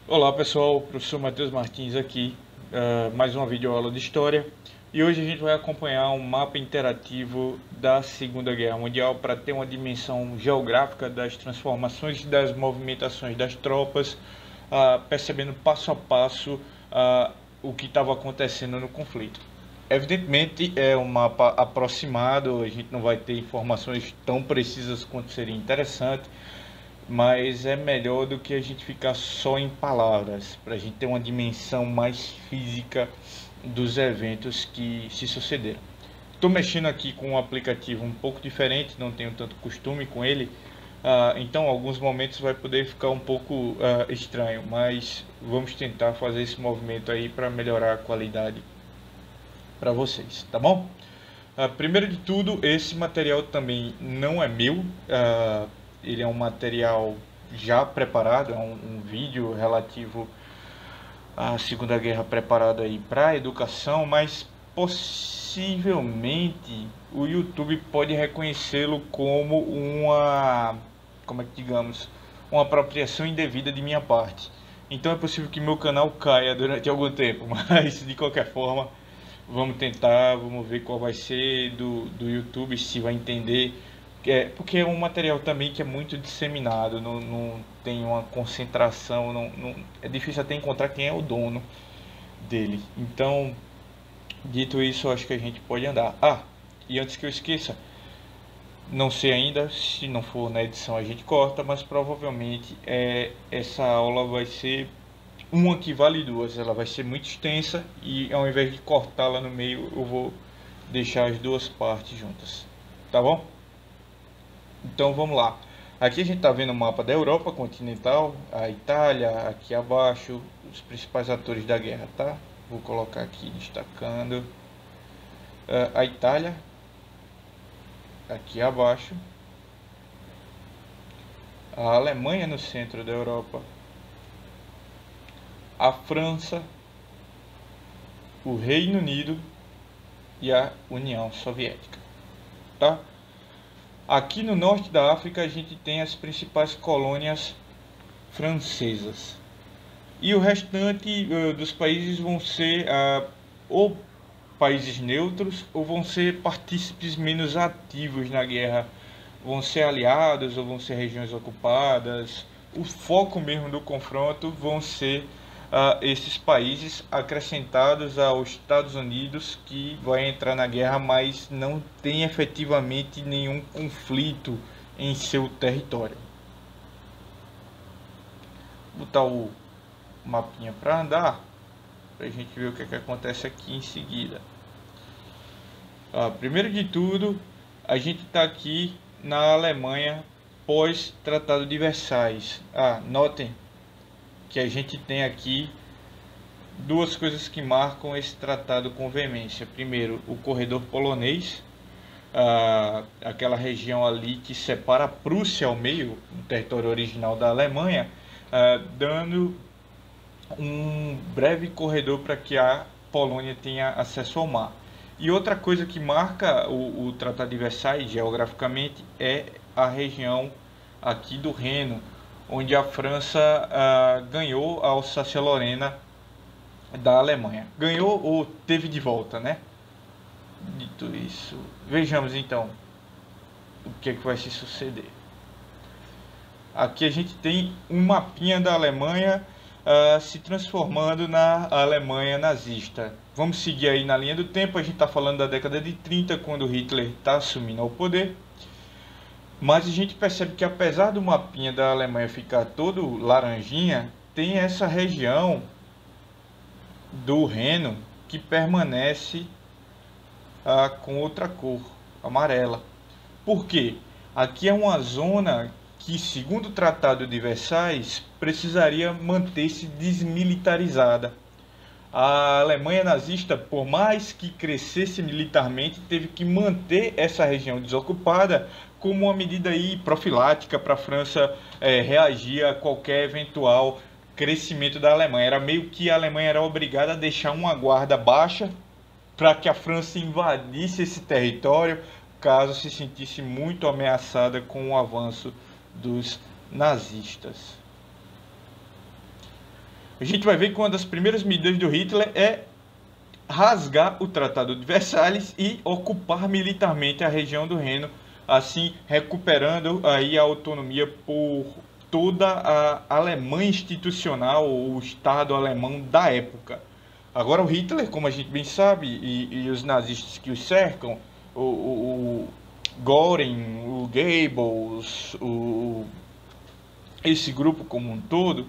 Olá pessoal, professor Matheus Martins aqui, mais uma videoaula de História, e hoje a gente vai acompanhar um mapa interativo da Segunda Guerra Mundial para ter uma dimensão geográfica das transformações e das movimentações das tropas, percebendo passo a passo o que estava acontecendo no conflito. Evidentemente é um mapa aproximado, a gente não vai ter informações tão precisas quanto seria interessante, mas é melhor do que a gente ficar só em palavras, para a gente ter uma dimensão mais física dos eventos que se sucederam. Estou mexendo aqui com um aplicativo um pouco diferente, não tenho tanto costume com ele, então alguns momentos vai poder ficar um pouco estranho, mas vamos tentar fazer esse movimento aí para melhorar a qualidade para vocês, tá bom? Primeiro de tudo, esse material também não é meu, ele é um material já preparado, é um vídeo relativo à Segunda Guerra preparado aí para a educação, mas possivelmente o YouTube pode reconhecê-lo como como é que digamos, uma apropriação indevida de minha parte. Então é possível que meu canal caia durante algum tempo, mas de qualquer forma, vamos tentar, vamos ver qual vai ser do YouTube, se vai entender. Porque é um material também que é muito disseminado, não tem uma concentração, é difícil até encontrar quem é o dono dele. Então, dito isso, eu acho que a gente pode andar. E antes que eu esqueça, não sei ainda, se não for na edição a gente corta, mas provavelmente essa aula vai ser uma que vale duas. Ela vai ser muito extensa e ao invés de cortá-la no meio, eu vou deixar as duas partes juntas. Tá bom? Então vamos lá. Aqui a gente está vendo o mapa da Europa continental, a Itália, aqui abaixo, os principais atores da guerra, tá? Vou colocar aqui destacando a Itália, aqui abaixo, a Alemanha no centro da Europa, a França, o Reino Unido e a União Soviética, tá? Aqui no norte da África a gente tem as principais colônias francesas. E o restante dos países vão ser ou países neutros ou vão ser partícipes menos ativos na guerra. Vão ser aliados ou vão ser regiões ocupadas. O foco mesmo do confronto vão ser esses países acrescentados aos Estados Unidos, que vai entrar na guerra, mas não tem efetivamente nenhum conflito em seu território. Vou botar o mapinha para andar, para a gente ver o que acontece aqui em seguida. Primeiro de tudo, a gente está aqui na Alemanha pós Tratado de Versalhes. Notem que a gente tem aqui duas coisas que marcam esse tratado com veemência. Primeiro, o corredor polonês, aquela região ali que separa a Prússia ao meio, o território original da Alemanha, dando um breve corredor para que a Polônia tenha acesso ao mar. E outra coisa que marca o Tratado de Versalhes geograficamente é a região aqui do Reno, onde a França ganhou a Alsácia-Lorena da Alemanha. Ganhou ou teve de volta, né? Dito isso, vejamos então o que vai se suceder. Aqui a gente tem um mapinha da Alemanha se transformando na Alemanha nazista. Vamos seguir aí na linha do tempo. A gente está falando da década de 30, quando Hitler está assumindo o poder. Mas a gente percebe que apesar do mapinha da Alemanha ficar todo laranjinha, tem essa região do Reno que permanece com outra cor, amarela. Por quê? Aqui é uma zona que, segundo o Tratado de Versalhes, precisaria manter-se desmilitarizada. A Alemanha nazista, por mais que crescesse militarmente, teve que manter essa região desocupada como uma medida aí profilática para a França reagir a qualquer eventual crescimento da Alemanha. Era meio que a Alemanha era obrigada a deixar uma guarda baixa para que a França invadisse esse território caso se sentisse muito ameaçada com o avanço dos nazistas. A gente vai ver que uma das primeiras medidas do Hitler é rasgar o Tratado de Versalhes e ocupar militarmente a região do Reno, assim recuperando aí a autonomia por toda a Alemanha institucional, ou o Estado alemão da época. Agora o Hitler, como a gente bem sabe, e os nazistas que o cercam, o Göring, o Goebbels, esse grupo como um todo,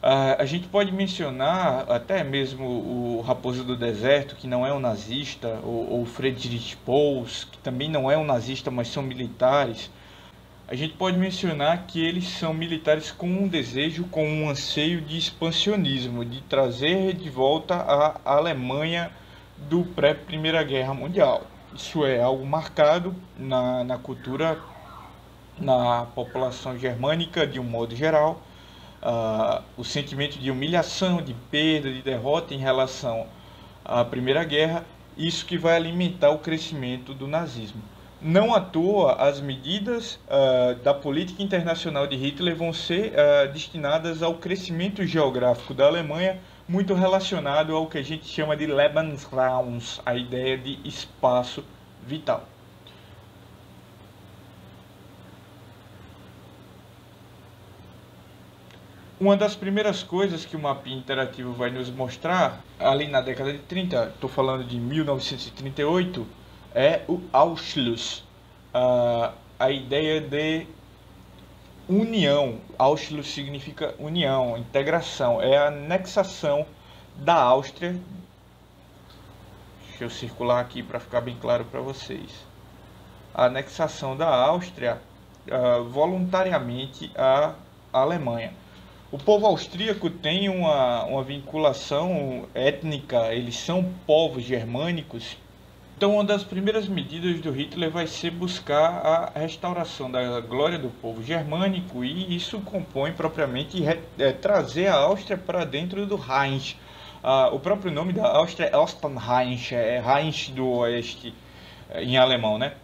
a gente pode mencionar até mesmo o Raposo do Deserto, que não é um nazista, ou Friedrich Pauls, que também não é um nazista, mas são militares. A gente pode mencionar que eles são militares com um desejo, com um anseio de expansionismo, de trazer de volta a Alemanha do pré-Primeira Guerra Mundial. Isso é algo marcado na cultura, na população germânica de um modo geral. O sentimento de humilhação, de perda, de derrota em relação à Primeira Guerra, isso que vai alimentar o crescimento do nazismo. Não à toa, as medidas da política internacional de Hitler vão ser destinadas ao crescimento geográfico da Alemanha, muito relacionado ao que a gente chama de Lebensraum, a ideia de espaço vital. Uma das primeiras coisas que o mapinha interativo vai nos mostrar, ali na década de 30, estou falando de 1938, é o Anschluss, a ideia de união. Anschluss significa união, integração, é a anexação da Áustria. Deixa eu circular aqui para ficar bem claro para vocês. A anexação da Áustria voluntariamente à Alemanha. O povo austríaco tem uma vinculação étnica, eles são povos germânicos. Então, uma das primeiras medidas do Hitler vai ser buscar a restauração da glória do povo germânico, e isso compõe propriamente trazer a Áustria para dentro do Reich. O próprio nome da Áustria é Ostreich, é Reich do Oeste em alemão, né?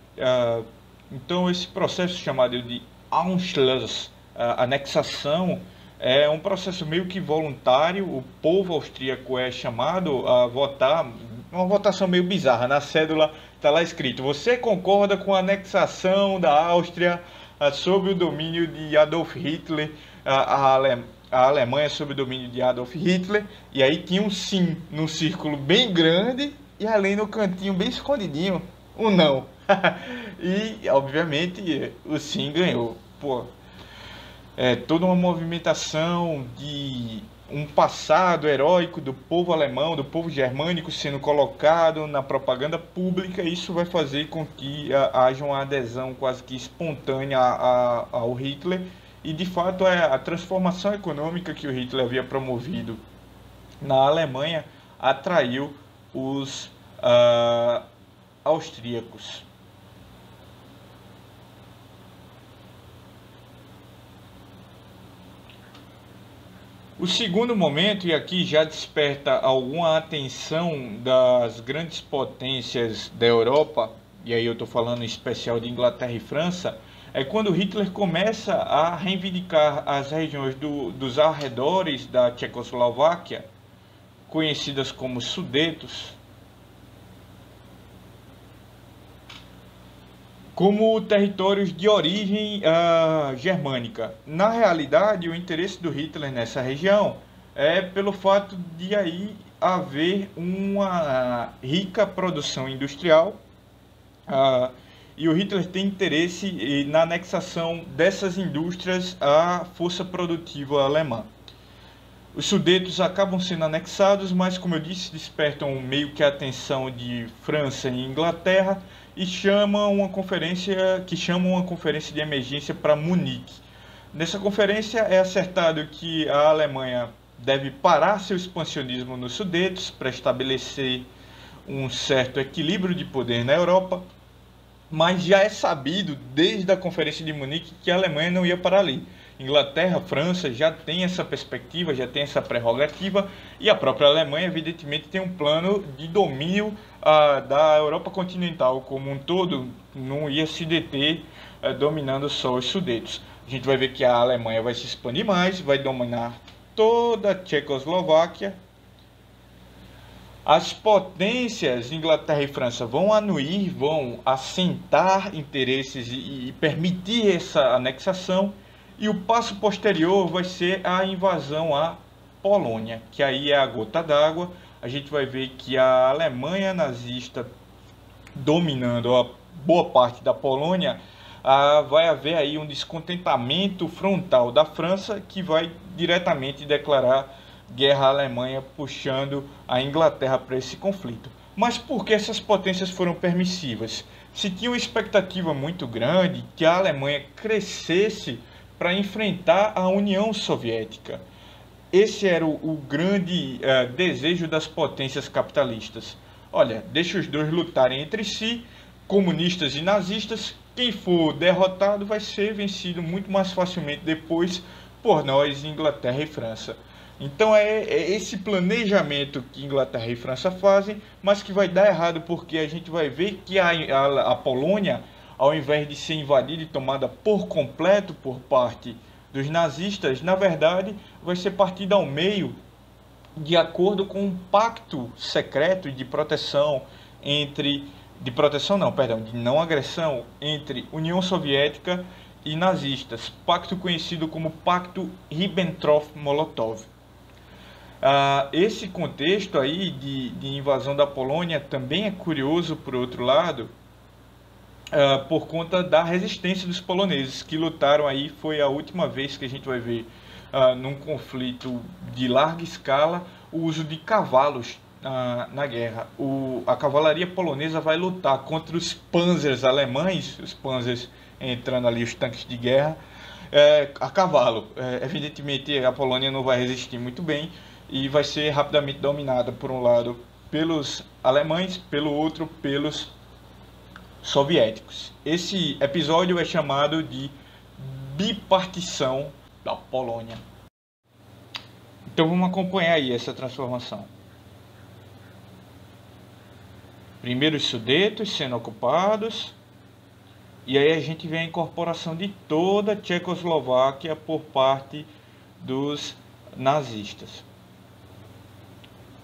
Então, esse processo chamado de Anschluss, anexação, é um processo meio que voluntário. O povo austríaco é chamado a votar, uma votação meio bizarra. Na cédula está lá escrito: você concorda com a anexação da Áustria sob o domínio de Adolf Hitler, a Alemanha sob o domínio de Adolf Hitler? E aí tinha um sim num círculo bem grande, e ali no cantinho bem escondidinho um não. E obviamente o sim ganhou. Pô, toda uma movimentação de um passado heróico do povo alemão, do povo germânico sendo colocado na propaganda pública. Isso vai fazer com que haja uma adesão quase que espontânea ao Hitler, e de fato a transformação econômica que o Hitler havia promovido na Alemanha atraiu os austríacos. O segundo momento, e aqui já desperta alguma atenção das grandes potências da Europa, e aí eu estou falando em especial de Inglaterra e França, é quando Hitler começa a reivindicar as regiões dos arredores da Tchecoslováquia, conhecidas como Sudetos, como territórios de origem germânica. Na realidade, o interesse do Hitler nessa região é pelo fato de aí haver uma rica produção industrial, e o Hitler tem interesse na anexação dessas indústrias à força produtiva alemã. Os Sudetos acabam sendo anexados, mas, como eu disse, despertam meio que a atenção de França e Inglaterra, e chamam uma conferência de emergência para Munique. Nessa conferência é acertado que a Alemanha deve parar seu expansionismo nos Sudetos para estabelecer um certo equilíbrio de poder na Europa, mas já é sabido desde a Conferência de Munique que a Alemanha não ia parar ali. Inglaterra, França já tem essa perspectiva, já tem essa prerrogativa, e a própria Alemanha evidentemente tem um plano de domínio da Europa continental como um todo, não ia se deter dominando só os Sudetos. A gente vai ver que a Alemanha vai se expandir mais, vai dominar toda a Tchecoslováquia. As potências, Inglaterra e França, vão anuir, vão assentar interesses e permitir essa anexação. E o passo posterior vai ser a invasão à Polônia, que aí é a gota d'água. A gente vai ver que a Alemanha nazista dominando a boa parte da Polônia, vai haver aí um descontentamento frontal da França, que vai diretamente declarar guerra à Alemanha, puxando a Inglaterra para esse conflito. Mas por que essas potências foram permissivas? Se tinha uma expectativa muito grande que a Alemanha crescesse para enfrentar a União Soviética. Esse era o grande desejo das potências capitalistas. Olha, deixa os dois lutarem entre si, comunistas e nazistas. Quem for derrotado vai ser vencido muito mais facilmente depois por nós, Inglaterra e França. Então é esse planejamento que Inglaterra e França fazem, mas que vai dar errado, porque a gente vai ver que a Polônia, ao invés de ser invadida e tomada por completo por parte dos nazistas, na verdade vai ser partida ao meio, de acordo com um pacto secreto de proteção de não agressão entre União Soviética e nazistas, pacto conhecido como Pacto Ribbentrop-Molotov. Esse contexto aí de invasão da Polônia também é curioso, por outro lado, por conta da resistência dos poloneses que lutaram aí. Foi a última vez que a gente vai ver num conflito de larga escala o uso de cavalos na guerra. A cavalaria polonesa vai lutar contra os panzers alemães, os panzers entrando ali, os tanques de guerra, a cavalo. Evidentemente a Polônia não vai resistir muito bem e vai ser rapidamente dominada, por um lado pelos alemães, pelo outro pelos soviéticos. Esse episódio é chamado de bipartição da Polônia. Então vamos acompanhar aí essa transformação. Primeiro os Sudetos sendo ocupados, e aí a gente vê a incorporação de toda a Tchecoslováquia por parte dos nazistas.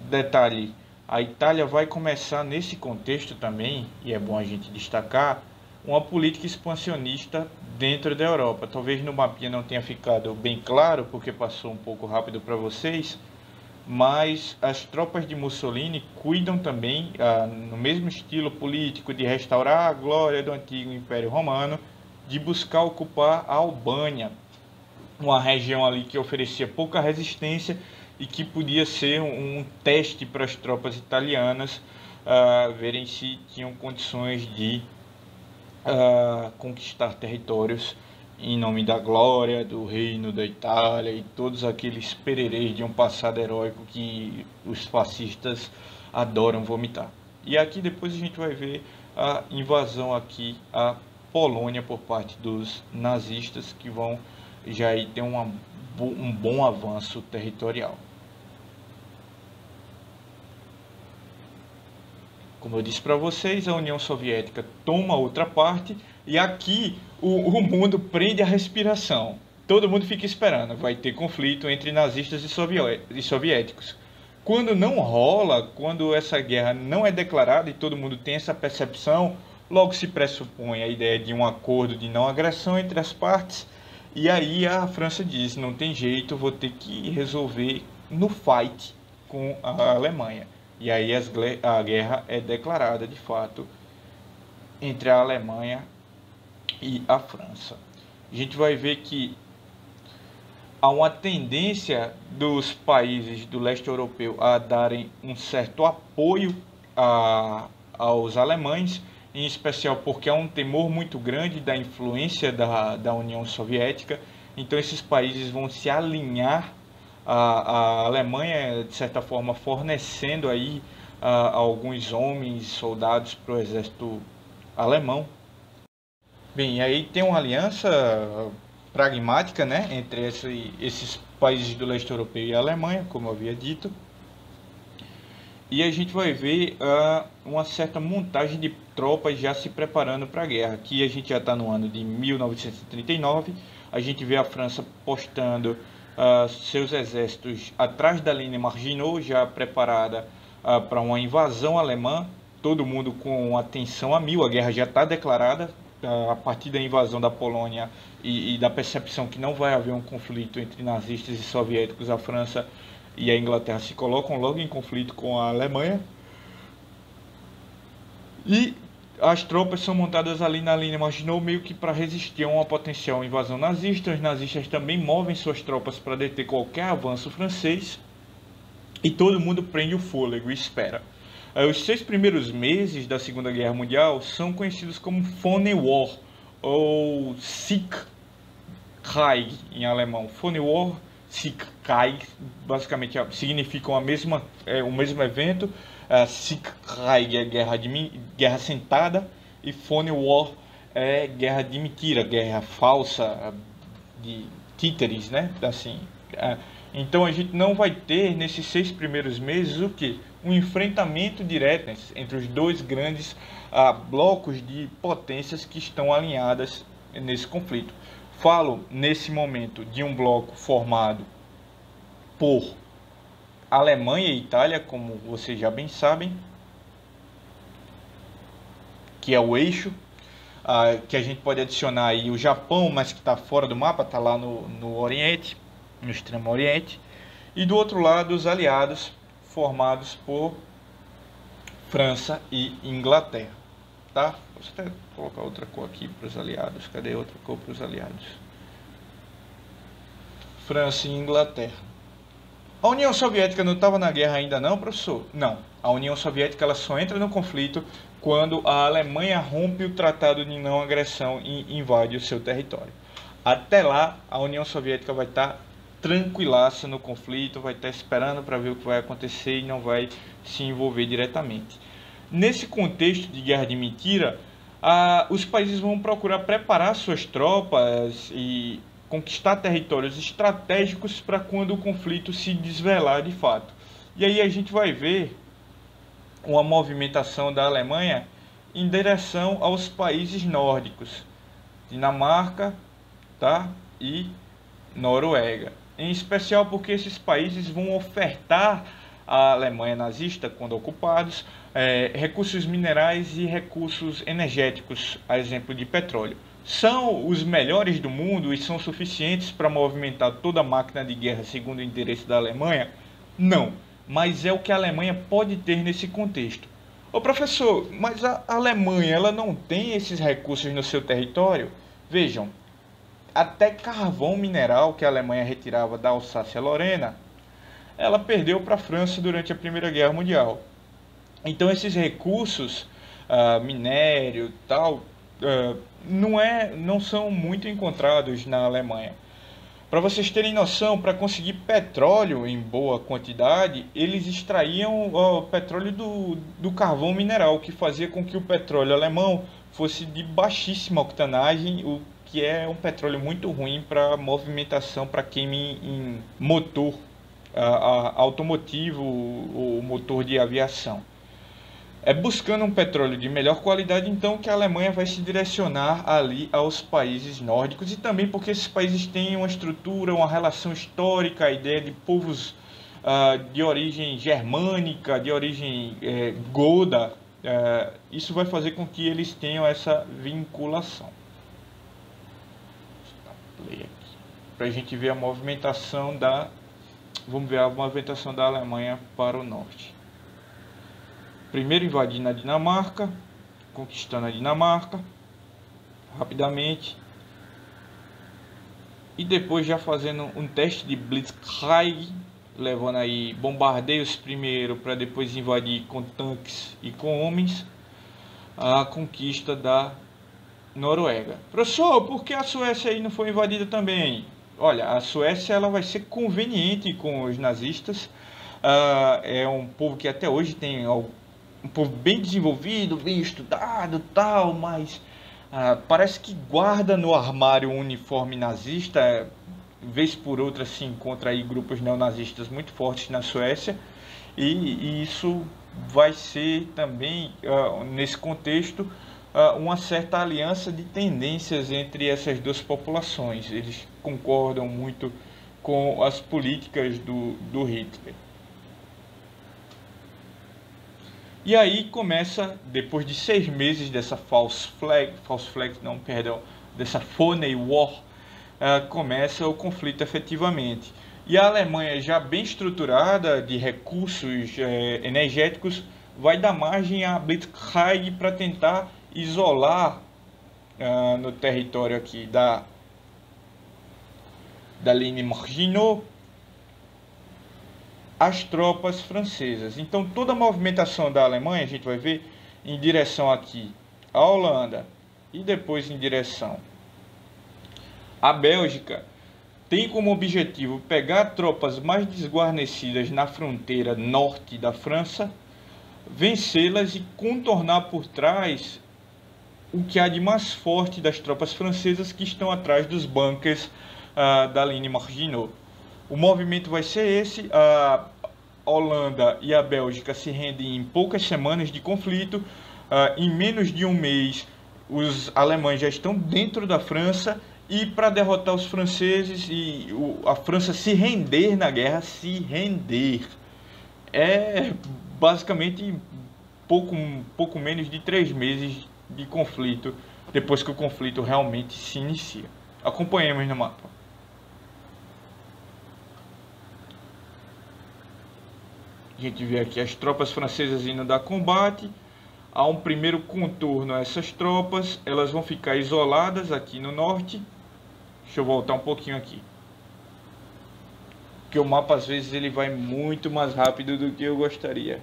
Detalhe, a Itália vai começar nesse contexto também, e é bom a gente destacar, uma política expansionista dentro da Europa. Talvez no mapinha não tenha ficado bem claro, porque passou um pouco rápido para vocês, mas as tropas de Mussolini cuidam também, no mesmo estilo político de restaurar a glória do antigo Império Romano, de buscar ocupar a Albânia, uma região ali que oferecia pouca resistência e que podia ser um teste para as tropas italianas verem se tinham condições de conquistar territórios em nome da glória, do reino da Itália e todos aqueles pererês de um passado heróico que os fascistas adoram vomitar. E aqui depois a gente vai ver a invasão aqui à Polônia por parte dos nazistas, que vão já aí ter um bom avanço territorial. Como eu disse para vocês, a União Soviética toma outra parte e aqui o mundo prende a respiração. Todo mundo fica esperando, vai ter conflito entre nazistas e soviéticos. Quando não rola, quando essa guerra não é declarada e todo mundo tem essa percepção, logo se pressupõe a ideia de um acordo de não agressão entre as partes. E aí a França diz, não tem jeito, vou ter que resolver no fight com a Alemanha. E aí a guerra é declarada de fato entre a Alemanha e a França. A gente vai ver que há uma tendência dos países do leste europeu a darem um certo apoio aos alemães, em especial porque há um temor muito grande da influência da União Soviética. Então esses países vão se alinhar a Alemanha, de certa forma, fornecendo aí alguns homens, soldados para o exército alemão. Bem, aí tem uma aliança pragmática, né, entre esses países do leste europeu e a Alemanha, como eu havia dito. E a gente vai ver uma certa montagem de tropas já se preparando para a guerra. Aqui a gente já está no ano de 1939, a gente vê a França postando seus exércitos atrás da linha Maginot, já preparada para uma invasão alemã. Todo mundo com atenção a mil, a guerra já está declarada. A partir da invasão da Polônia e da percepção que não vai haver um conflito entre nazistas e soviéticos, a França e a Inglaterra se colocam logo em conflito com a Alemanha. E as tropas são montadas ali na linha Maginot meio que para resistir a uma potencial invasão nazista. Os nazistas também movem suas tropas para deter qualquer avanço francês. E todo mundo prende o fôlego e espera. Os 6 primeiros meses da Segunda Guerra Mundial são conhecidos como Phone War, ou Sieg Krieg em alemão. Phone War, Sieg Krieg, basicamente significam o mesmo evento. Sieg Krieg é guerra sentada, e Phone War é guerra de mentira, guerra falsa, de títeres, né? Assim, então a gente não vai ter nesses 6 primeiros meses o que? Um enfrentamento direto entre os dois grandes blocos de potências que estão alinhadas nesse conflito. Falo nesse momento de um bloco formado por Alemanha e Itália, como vocês já bem sabem, que é o eixo, que a gente pode adicionar aí o Japão, mas que está fora do mapa, está lá no Oriente, no Extremo Oriente, e do outro lado os aliados, formados por França e Inglaterra, tá? Posso até colocar outra cor aqui para os aliados. Cadê outra cor para os aliados? França e Inglaterra. A União Soviética não estava na guerra ainda não, professor? Não. A União Soviética ela só entra no conflito quando a Alemanha rompe o Tratado de Não Agressão e invade o seu território. Até lá, a União Soviética vai estar tranquilaça no conflito, vai estar esperando para ver o que vai acontecer e não vai se envolver diretamente. Nesse contexto de guerra de mentira, os países vão procurar preparar suas tropas e conquistar territórios estratégicos para quando o conflito se desvelar de fato. E aí a gente vai ver uma movimentação da Alemanha em direção aos países nórdicos, Dinamarca, tá? E Noruega. Em especial porque esses países vão ofertar à Alemanha nazista, quando ocupados, recursos minerais e recursos energéticos, a exemplo de petróleo. São os melhores do mundo e são suficientes para movimentar toda a máquina de guerra segundo o interesse da Alemanha? Não, mas é o que a Alemanha pode ter nesse contexto. Ô professor, mas a Alemanha ela não tem esses recursos no seu território? Vejam, até carvão mineral que a Alemanha retirava da Alsácia-Lorena, ela perdeu para a França durante a Primeira Guerra Mundial. Então esses recursos, minério, tal, não são muito encontrados na Alemanha. Para vocês terem noção, para conseguir petróleo em boa quantidade, eles extraíam o petróleo do carvão mineral, que fazia com que o petróleo alemão fosse de baixíssima octanagem, o que é um petróleo muito ruim para movimentação, para queima em motor automotivo ou motor de aviação. É buscando um petróleo de melhor qualidade, então, que a Alemanha vai se direcionar ali aos países nórdicos, e também porque esses países têm uma estrutura, uma relação histórica, a ideia de povos de origem germânica, de origem goda, isso vai fazer com que eles tenham essa vinculação. Para a gente ver a movimentação vamos ver a movimentação da Alemanha para o norte. Primeiro invadindo a Dinamarca, conquistando a Dinamarca rapidamente, e depois já fazendo um teste de Blitzkrieg, levando aí bombardeios primeiro para depois invadir com tanques e com homens a conquista da Noruega. Professor, por que a Suécia aí não foi invadida também? Olha, a Suécia ela vai ser conveniente com os nazistas. É um povo que até hoje tem um povo bem desenvolvido, bem estudado, tal, mas parece que guarda no armário um uniforme nazista. Vez por outra se encontra aí grupos neonazistas muito fortes na Suécia, e isso vai ser também, nesse contexto, uma certa aliança de tendências entre essas duas populações. Eles concordam muito com as políticas do Hitler. E aí começa, depois de 6 meses dessa dessa Phony War, começa o conflito efetivamente. E a Alemanha, já bem estruturada de recursos energéticos, vai dar margem à Blitzkrieg para tentar isolar no território aqui da linha Maginot as tropas francesas. Então toda a movimentação da Alemanha, a gente vai ver em direção aqui à Holanda e depois em direção à Bélgica, tem como objetivo pegar tropas mais desguarnecidas na fronteira norte da França, vencê-las e contornar por trás o que há de mais forte das tropas francesas que estão atrás dos bunkers da linha Maginot. O movimento vai ser esse: a Holanda e a Bélgica se rendem em poucas semanas de conflito. Em menos de um mês, os alemães já estão dentro da França, e para derrotar os franceses e a França se render na guerra, é basicamente pouco menos de 3 meses de conflito, depois que o conflito realmente se inicia. Acompanhemos no mapa. A gente vê aqui as tropas francesas indo dar combate. Há um primeiro contorno a essas tropas. Elas vão ficar isoladas aqui no norte. Deixa eu voltar um pouquinho aqui, porque o mapa às vezes ele vai muito mais rápido do que eu gostaria.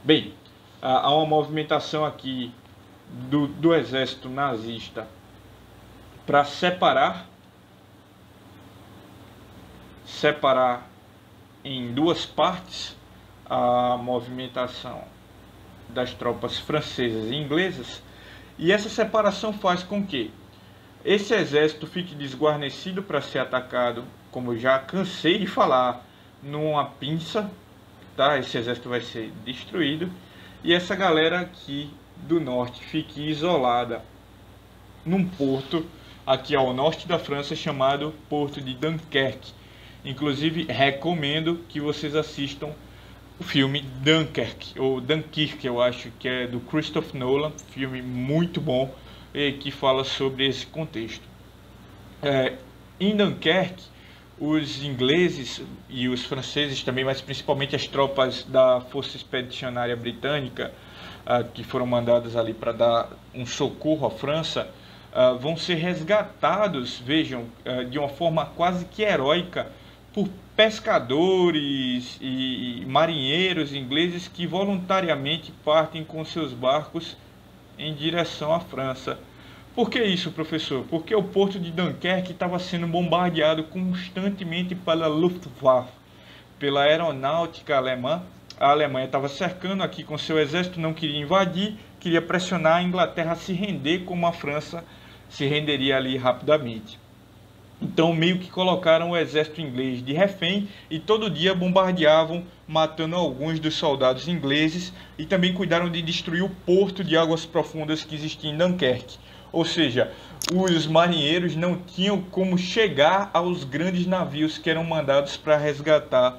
Bem, há uma movimentação aqui do exército nazista para separar em duas partes a movimentação das tropas francesas e inglesas, e essa separação faz com que esse exército fique desguarnecido para ser atacado, como eu já cansei de falar, numa pinça, tá? Esse exército vai ser destruído, e essa galera aqui do norte fique isolada num porto aqui ao norte da França chamado Porto de Dunkerque. Inclusive recomendo que vocês assistam o filme Dunkirk, ou Dunkirk, eu acho que é do Christopher Nolan, filme muito bom, que fala sobre esse contexto. Em Dunkerque, os ingleses e os franceses também, mas principalmente as tropas da Força Expedicionária Britânica, que foram mandadas ali para dar um socorro à França, vão ser resgatados, vejam, de uma forma quase que heróica, por pescadores e marinheiros ingleses que voluntariamente partem com seus barcos em direção à França. Por que isso, professor? Porque o porto de Dunkerque estava sendo bombardeado constantemente pela Luftwaffe, pela aeronáutica alemã. A Alemanha estava cercando aqui com seu exército, não queria invadir, queria pressionar a Inglaterra a se render, como a França se renderia ali rapidamente. Então meio que colocaram o exército inglês de refém e todo dia bombardeavam, matando alguns dos soldados ingleses, e também cuidaram de destruir o porto de águas profundas que existia em Dunkerque. Ou seja, os marinheiros não tinham como chegar aos grandes navios que eram mandados para resgatar.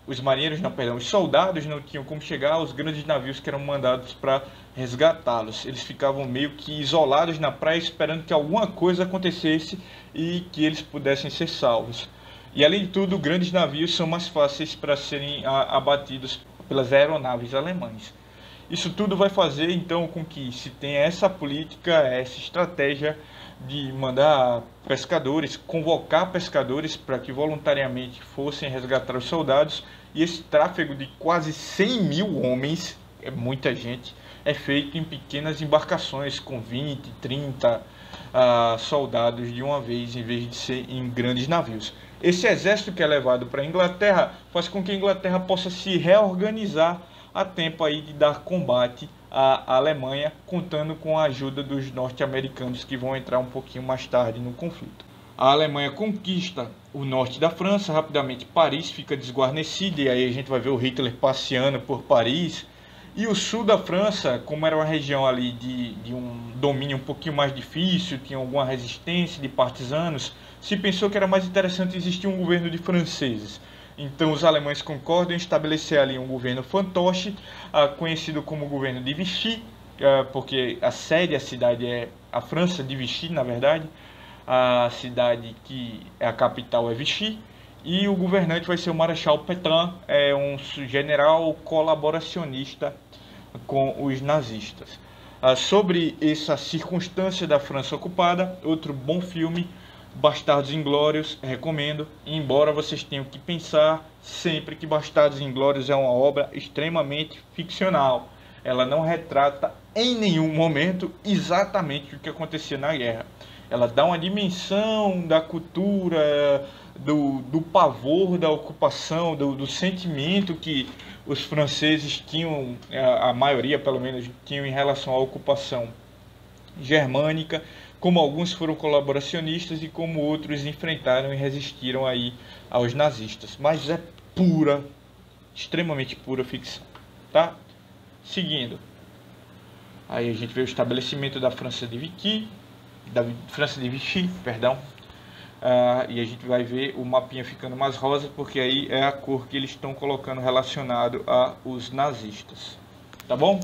Os soldados não tinham como chegar aos grandes navios que eram mandados para resgatá-los. Eles ficavam meio que isolados na praia, esperando que alguma coisa acontecesse e que eles pudessem ser salvos. E além de tudo, grandes navios são mais fáceis para serem abatidos pelas aeronaves alemãs. Isso tudo vai fazer então com que se tenha essa política, essa estratégia de mandar pescadores, convocar pescadores para que voluntariamente fossem resgatar os soldados, e esse tráfego de quase 100 mil homens, é muita gente, é feito em pequenas embarcações com 20, 30 soldados de uma vez, em vez de ser em grandes navios. Esse exército que é levado para a Inglaterra faz com que a Inglaterra possa se reorganizar a tempo aí de dar combate à Alemanha, contando com a ajuda dos norte-americanos, que vão entrar um pouquinho mais tarde no conflito. A Alemanha conquista o norte da França, rapidamente Paris fica desguarnecida, e aí a gente vai ver o Hitler passeando por Paris. E o sul da França, como era uma região ali de um domínio um pouquinho mais difícil, tinha alguma resistência de partisanos, se pensou que era mais interessante existir um governo de franceses. Então os alemães concordam em estabelecer ali um governo fantoche, conhecido como governo de Vichy, porque a sede, a cidade é a França de Vichy, na verdade. A cidade que é a capital é Vichy. E o governante vai ser o Marechal Pétain, é um general colaboracionista com os nazistas. Sobre essa circunstância da França ocupada, outro bom filme, Bastardos Inglórios, recomendo, embora vocês tenham que pensar sempre que Bastardos Inglórios é uma obra extremamente ficcional. Ela não retrata em nenhum momento exatamente o que acontecia na guerra. Ela dá uma dimensão da cultura, do pavor da ocupação, do sentimento que os franceses tinham, a maioria pelo menos, tinham em relação à ocupação germânica, como alguns foram colaboracionistas e como outros enfrentaram e resistiram aí aos nazistas. Mas é pura, extremamente pura ficção, tá? Seguindo, aí a gente vê o estabelecimento da França de Vichy, perdão. E a gente vai ver o mapinha ficando mais rosa, porque aí é a cor que eles estão colocando relacionado a os nazistas, tá bom?